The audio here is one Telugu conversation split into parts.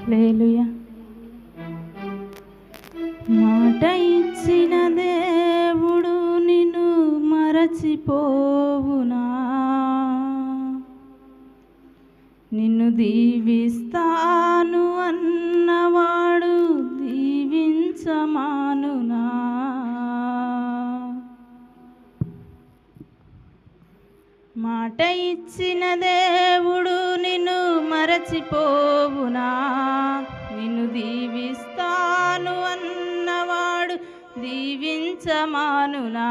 హల్లెలూయా. మాట ఇచ్చిన దేవుడు నిన్ను మరచిపోవునా? నిన్ను దీవిస్తాను అన్నవాడు దీవించమానునా? మాట ఇచ్చిన దేవుడు నిన్ను మరచిపోవునా? నిన్ను దీవిస్తాను అన్నవాడు దీవించమానునా?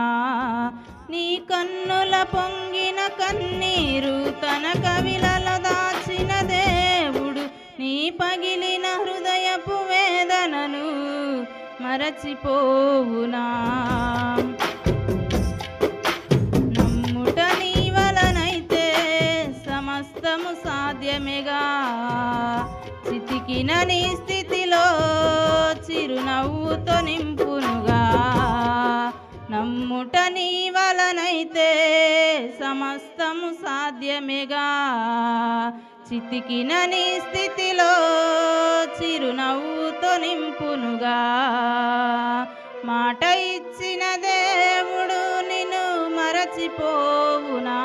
నీ కన్నుల పొంగిన కన్నీరు తన కవిలలో దాచిన దేవుడు నీ పగిలిన హృదయపు వేదనను మరచిపోవునా? నమ్ముట నీ వలనైతే సమస్తము సాధ్యమేగా. చితికిన నీ స్థితిలో చిరునవ్వుతో నింపునుగా. నమ్ముట నీ వలనైతే సమస్తము సాధ్యమేగా. చితికిన నీ స్థితిలో చిరునవ్వుతో నింపునుగా. మాట ఇచ్చిన దేవుడు నిన్ను మరచిపోవునా?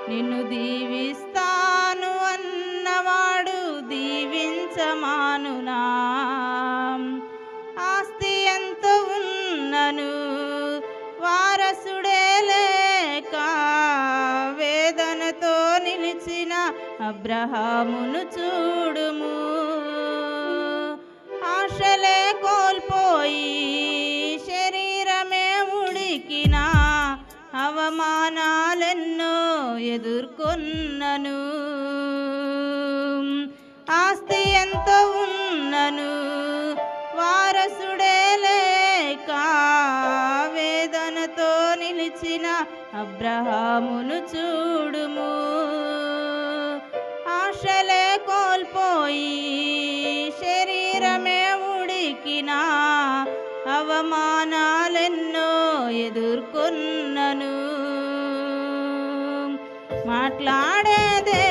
నిన్ను దీవిస్తాను అన్నవాడు దీవించమానునా? ఆస్తి ఎంత ఉన్నను వారసుడే లేక వేదనతో నిలిచిన అబ్రహామును చూడుము. ఆశలే కోల్పోయి శరీరమే ఉడికిన అవమానాలెన్నో ఎదుర్కొన్నను. ఆస్తి ఎంతో ఉన్నను వారసుడే లేక వేదనతో నిలిచిన అబ్రహామును చూడుము. ఆశలే కోల్పోయి శరీరమే ఉడికిన అవమానాలెన్నో ఎదుర్కొన్నను. మాట్లాడేదే